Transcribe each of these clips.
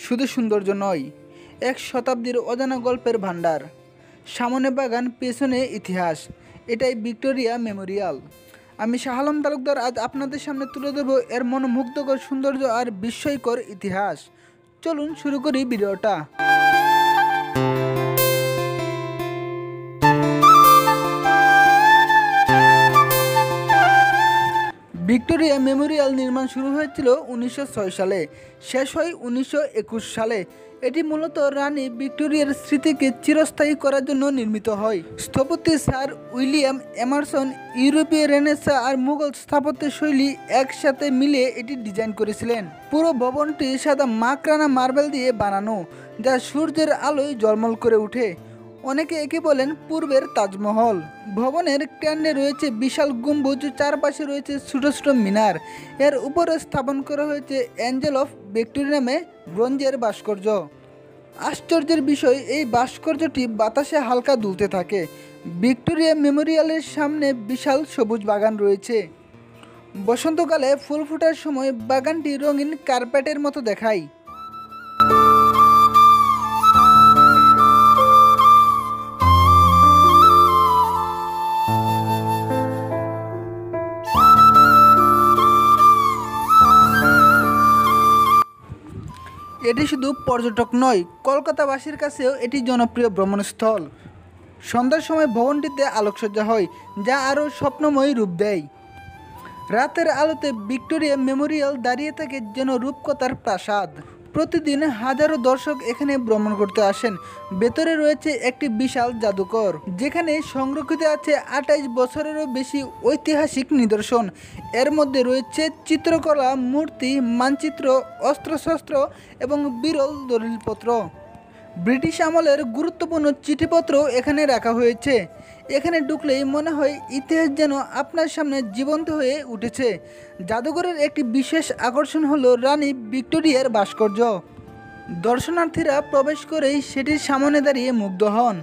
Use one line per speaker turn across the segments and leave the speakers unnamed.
শুধু সৌন্দর্য নয়, এক শতাব্দীর অজানা গল্পের ভাণ্ডার। সামনে বাগান, পেছনে ইতিহাস, এটাই ভিক্টোরিয়া মেমোরিয়াল। আমি শাহ আলম তালুকদার আজ আপনাদের সামনে তুলে ধরব এর মনোমুগ্ধকর সৌন্দর্য আর বিস্ময়কর ইতিহাস। চলুন শুরু করি ভিডিওটা। ভিক্টোরিয়া মেমোরিয়াল নির্মাণ শুরু হয়েছিল 1906 সালে, শেষ হয় 1921 সালে। এটি মূলত রানী ভিক্টোরিয়ার স্মৃতিকে চিরস্থায়ী করার জন্য নির্মিত হয়। স্থপতি স্যার উইলিয়াম এমারসন ইউরোপীয় রেনেসাঁ আর মুঘল স্থাপত্যের শৈলী একসাথে মিলিয়ে এটি ডিজাইন করেছিলেন। পুরো ভবনটি সাদা মাকড়ানা মার্বেল দিয়ে বানানো, যা সূর্যের আলোয় ঝলমল করে ওঠে। অনেকে একে বলেন পূর্বের তাজমহল। ভবনের কেন্দ্রে রয়েছে বিশাল গম্বুজ, চারপাশে রয়েছে ছোট ছোট মিনার। এর উপরে স্থাপন করা হয়েছে অ্যাঞ্জেল অফ ভিক্টোরি নামে ব্রোঞ্জের ভাস্কর্য। আশ্চর্যের বিষয়, এই ভাস্কর্যটি বাতাসে হালকা দুলতে থাকে। ভিক্টোরিয়া মেমোরিয়ালের সামনে বিশাল সবুজ বাগান রয়েছে। বসন্তকালে ফুল ফোটার সময় বাগানটি রঙিন কার্পেটের মতো দেখায়। এটি শুধু পর্যটক নয়, কলকাতাবাসীর কাছেও এটি জনপ্রিয় ভ্রমণস্থল। সন্ধ্যার সময় ভবনটিতে আলোকসজ্জা হয়, যা আরও স্বপ্নময় রূপ দেয়। রাতের আলোতে ভিক্টোরিয়া মেমোরিয়াল দাঁড়িয়ে থাকে যেন রূপকথার প্রাসাদ। প্রতিদিন হাজারো দর্শক এখানে ভ্রমণ করতে আসেন। ভেতরে রয়েছে একটি বিশাল জাদুঘর, যেখানে সংরক্ষিত আছে 28 বছরেরও বেশি ঐতিহাসিক নিদর্শন। এর মধ্যে রয়েছে চিত্রকলা, মূর্তি, মানচিত্র, অস্ত্রশস্ত্র এবং বিরল দলিলপত্র। ব্রিটিশ আমলের গুরুত্বপূর্ণ চিঠিপত্র এখানে রাখা হয়েছে। এখানে ঢুকলেই মনে হয় ইতিহাস যেন আপনার সামনে জীবন্ত হয়ে উঠেছে। জাদুঘরের একটি বিশেষ আকর্ষণ হলো রানী ভিক্টোরিয়ার ভাস্কর্য। দর্শনার্থীরা প্রবেশ করেই সেটির সামনে দাঁড়িয়ে মুগ্ধ হন।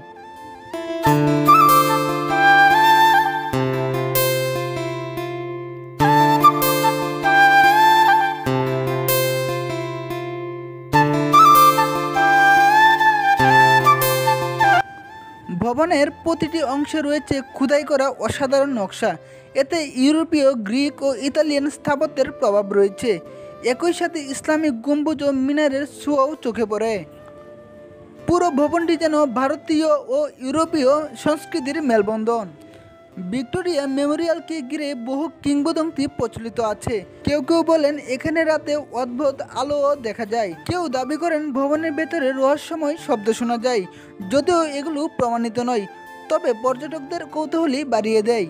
ভবনের প্রতিটি অংশে রয়েছে খোদাই করা অসাধারণ নকশা। এতে ইউরোপীয়, গ্রিক ও ইতালিয়ান স্থাপত্যের প্রভাব রয়েছে। একই সাথে ইসলামিক গম্বুজ ও মিনারের ছোঁয়াও চোখে পড়ে। পুরো ভবনটি যেন ভারতীয় ও ইউরোপীয় সংস্কৃতির মেলবন্ধন। ভিক্টোরিয়া মেমোরিয়ালকে ঘিরে বহু কিংবদন্তি প্রচলিত আছে। কেউ কেউ বলেন এখানে রাতে অদ্ভুত আলোও দেখা যায়। কেউ দাবি করেন ভবনের ভেতরে রহস্যময় শব্দ শোনা যায়, যদিও এগুলো প্রমাণিত নয়, তবে পর্যটকদের কৌতূহলী বাড়িয়ে দেয়।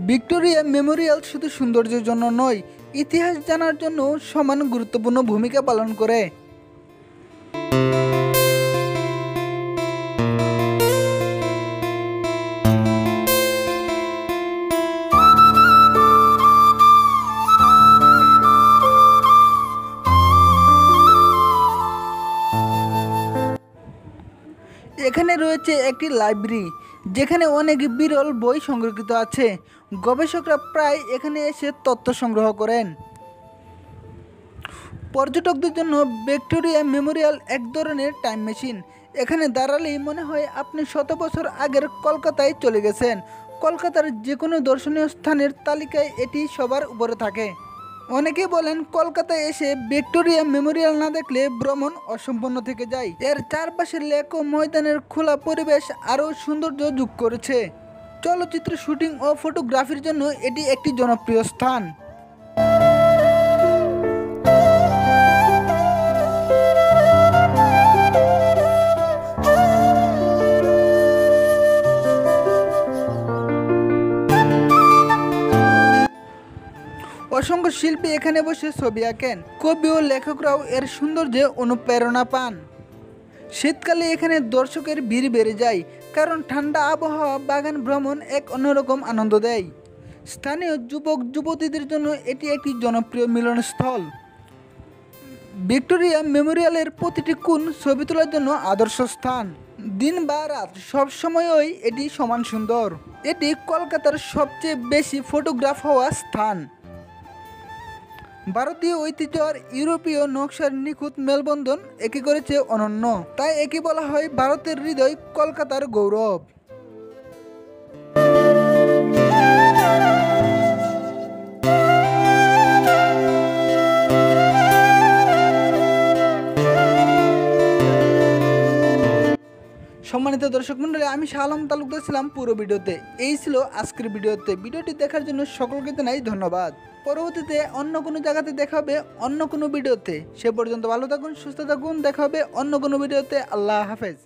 ভিক্টোরিয়া মেমোরিয়াল শুধু সৌন্দর্যের জন্য নয়, ইতিহাস জানার জন্য সমান গুরুত্বপূর্ণ ভূমিকা পালন করে। এখানে রয়েছে একটি লাইব্রেরি, যেখানে অনেক বিরল বই সংরক্ষিত আছে। গবেষকরা প্রায় এখানে এসে তথ্য সংগ্রহ করেন। পর্যটকদের জন্য ভিক্টোরিয়া মেমোরিয়াল এক ধরনের টাইম মেশিন। এখানে দাঁড়ালেই মনে হয় আপনি 100 বছর আগের কলকাতায় চলে গেছেন। কলকাতার যে কোনো দর্শনীয় স্থানের তালিকায় এটি সবার উপরে থাকে। অনেকে বলেন কলকাতায় এসে ভিক্টোরিয়া মেমোরিয়াল না দেখলে ভ্রমণ অসম্পূর্ণ থেকে যায়। এর চারপাশের লেক ও ময়দানের খোলা পরিবেশ আরও সৌন্দর্য যোগ করেছে। চলচ্চিত্র শুটিং ও ফটোগ্রাফির জন্য এটি একটি জনপ্রিয় স্থান। অসংখ্য শিল্পী এখানে বসে ছবি আঁকেন। কবি ও লেখকরাও এর সৌন্দর্যে অনুপ্রেরণা পান। শীতকালে এখানে দর্শকের ভিড় বেড়ে যায়, কারণ ঠান্ডা আবহাওয়া বাগান ভ্রমণ এক অন্যরকম আনন্দ দেয়। স্থানীয় যুবক যুবতীদের জন্য এটি একটি জনপ্রিয় মিলনস্থল। ভিক্টোরিয়া মেমোরিয়ালের প্রতিটি কোণ ছবি তোলার জন্য আদর্শ স্থান। দিন বা রাত সবসময়ই এটি সমান সুন্দর। এটি কলকাতার সবচেয়ে বেশি ফটোগ্রাফ হওয়া স্থান। ভারতীয় ঐতিহ্য আর ইউরোপীয় নকশার নিখুঁত মেলবন্ধন একে করেছে অনন্য, তাই একে বলা হয় ভারতের হৃদয়, কলকাতার গৌরব। সম্মানিত দর্শক মণ্ডলী, আমি শাহ আলম তালুকদার ছিলাম পুরো ভিডিওতে। এই ছিল আজকের ভিডিওতে। ভিডিওটি দেখার জন্য সকলকে জানাই ধন্যবাদ। পরবর্তীতে অন্য কোনো জায়গাতে দেখা হবে অন্য কোনো ভিডিওতে। সে পর্যন্ত ভালো থাকুন, সুস্থ থাকুন। দেখা হবে অন্য কোনো ভিডিওতে। আল্লাহ হাফেজ।